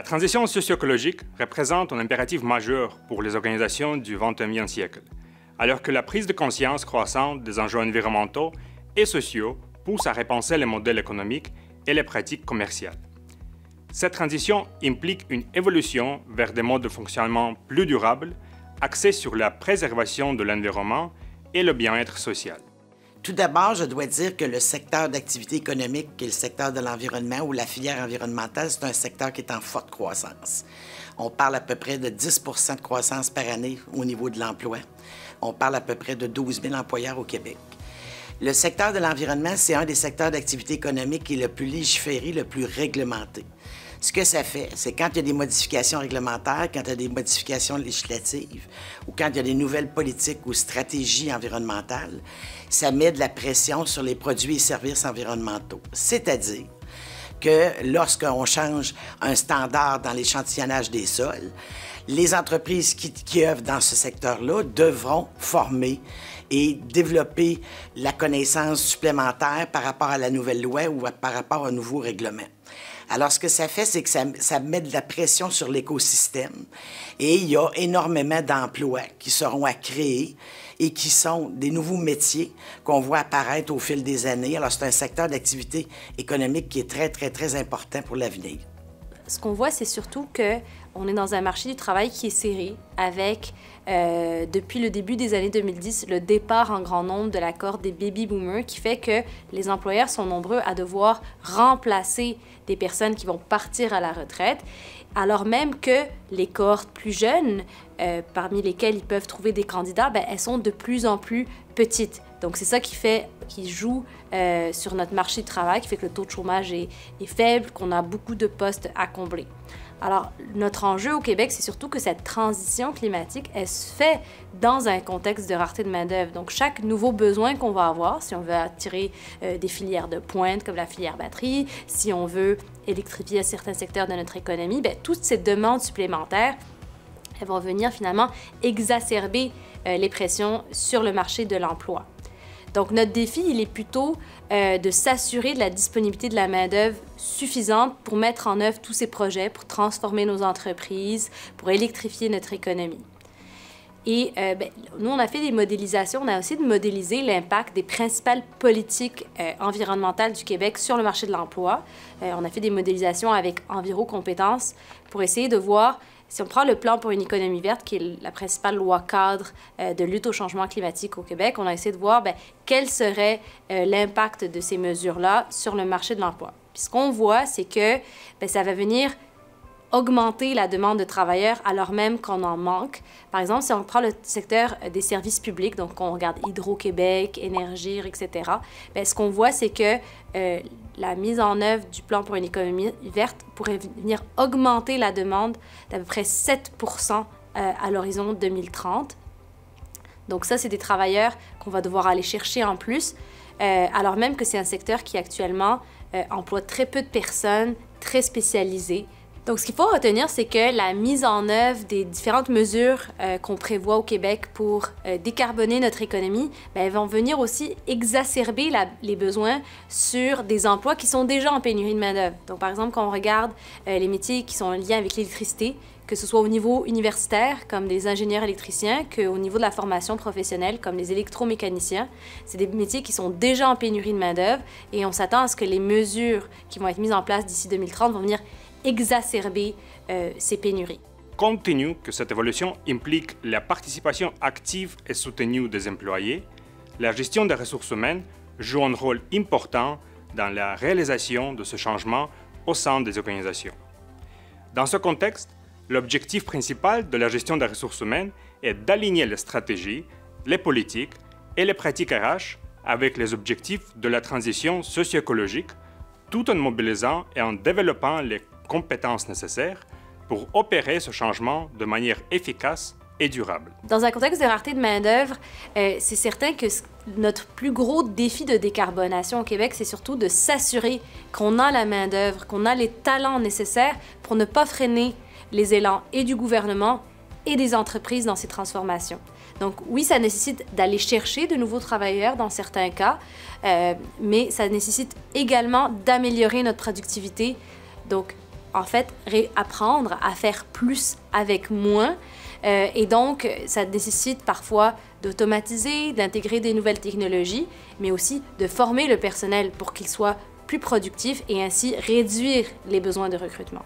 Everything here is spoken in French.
transition socio-écologique représente un impératif majeur pour les organisations du XXIe siècle, alors que la prise de conscience croissante des enjeux environnementaux et sociaux pousse à repenser les modèles économiques et les pratiques commerciales. Cette transition implique une évolution vers des modes de fonctionnement plus durables, axés sur la préservation de l'environnement et le bien-être social. Tout d'abord, je dois dire que le secteur d'activité économique, qui est le secteur de l'environnement ou la filière environnementale, c'est un secteur qui est en forte croissance. On parle à peu près de 10 de croissance par année au niveau de l'emploi. On parle à peu près de 12 000 employeurs au Québec. Le secteur de l'environnement, c'est un des secteurs d'activité économique qui est le plus légiféré, le plus réglementé. Ce que ça fait, c'est quand il y a des modifications réglementaires, quand il y a des modifications législatives ou quand il y a des nouvelles politiques ou stratégies environnementales, ça met de la pression sur les produits et services environnementaux. C'est-à-dire que lorsqu'on change un standard dans l'échantillonnage des sols, les entreprises qui œuvrent dans ce secteur-là devront former et développer la connaissance supplémentaire par rapport à la nouvelle loi ou par rapport au nouveau règlement. Alors, ce que ça fait, c'est que ça met de la pression sur l'écosystème et il y a énormément d'emplois qui seront à créer et qui sont des nouveaux métiers qu'on voit apparaître au fil des années. Alors, c'est un secteur d'activité économique qui est très, très, très important pour l'avenir. Ce qu'on voit, c'est surtout qu'on est dans un marché du travail qui est serré avec, depuis le début des années 2010, le départ en grand nombre de la cohorte des baby-boomers qui fait que les employeurs sont nombreux à devoir remplacer des personnes qui vont partir à la retraite, alors même que les cohortes plus jeunes, parmi lesquelles ils peuvent trouver des candidats, bien, elles sont de plus en plus petites. Donc, c'est ça qui joue sur notre marché du travail, qui fait que le taux de chômage est faible, qu'on a beaucoup de postes à combler. Alors, notre enjeu au Québec, c'est surtout que cette transition climatique, elle se fait dans un contexte de rareté de main-d'œuvre. Donc, chaque nouveau besoin qu'on va avoir, si on veut attirer des filières de pointe comme la filière batterie, si on veut électrifier certains secteurs de notre économie, bien, toutes ces demandes supplémentaires, elles vont venir finalement exacerber les pressions sur le marché de l'emploi. Donc, notre défi, il est plutôt de s'assurer de la disponibilité de la main-d'œuvre suffisante pour mettre en œuvre tous ces projets, pour transformer nos entreprises, pour électrifier notre économie. Et nous, on a fait des modélisations. On a aussi de modéliser l'impact des principales politiques environnementales du Québec sur le marché de l'emploi. On a fait des modélisations avec Enviro Compétences pour essayer de voir. Si on prend le plan pour une économie verte, qui est la principale loi cadre de lutte au changement climatique au Québec, on a essayé de voir quel serait l'impact de ces mesures-là sur le marché de l'emploi. Puis ce qu'on voit, c'est que ça va venir augmenter la demande de travailleurs alors même qu'on en manque. Par exemple, si on prend le secteur des services publics, donc on regarde Hydro-Québec, Énergir, etc., ce qu'on voit, c'est que la mise en œuvre du plan pour une économie verte pourrait venir augmenter la demande d'à peu près 7 % à l'horizon 2030. Donc ça, c'est des travailleurs qu'on va devoir aller chercher en plus, alors même que c'est un secteur qui actuellement emploie très peu de personnes, très spécialisées. Donc, ce qu'il faut retenir, c'est que la mise en œuvre des différentes mesures qu'on prévoit au Québec pour décarboner notre économie, elles vont venir aussi exacerber les besoins sur des emplois qui sont déjà en pénurie de main-d'œuvre. Donc, par exemple, quand on regarde les métiers qui sont liés avec l'électricité, que ce soit au niveau universitaire, comme des ingénieurs électriciens, qu'au niveau de la formation professionnelle, comme les électromécaniciens, c'est des métiers qui sont déjà en pénurie de main-d'œuvre et on s'attend à ce que les mesures qui vont être mises en place d'ici 2030 vont venir exacerber ces pénuries. Compte tenu que cette évolution implique la participation active et soutenue des employés, la gestion des ressources humaines joue un rôle important dans la réalisation de ce changement au sein des organisations. Dans ce contexte, l'objectif principal de la gestion des ressources humaines est d'aligner les stratégies, les politiques et les pratiques RH avec les objectifs de la transition socio-écologique, tout en mobilisant et en développant les compétences nécessaires pour opérer ce changement de manière efficace et durable. Dans un contexte de rareté de main-d'œuvre, c'est certain que notre plus gros défi de décarbonation au Québec, c'est surtout de s'assurer qu'on a la main-d'œuvre, qu'on a les talents nécessaires pour ne pas freiner les élans et du gouvernement et des entreprises dans ces transformations. Donc oui, ça nécessite d'aller chercher de nouveaux travailleurs dans certains cas, mais ça nécessite également d'améliorer notre productivité. Donc, en fait, apprendre à faire plus avec moins. Et donc, ça nécessite parfois d'automatiser, d'intégrer des nouvelles technologies, mais aussi de former le personnel pour qu'il soit plus productif et ainsi réduire les besoins de recrutement.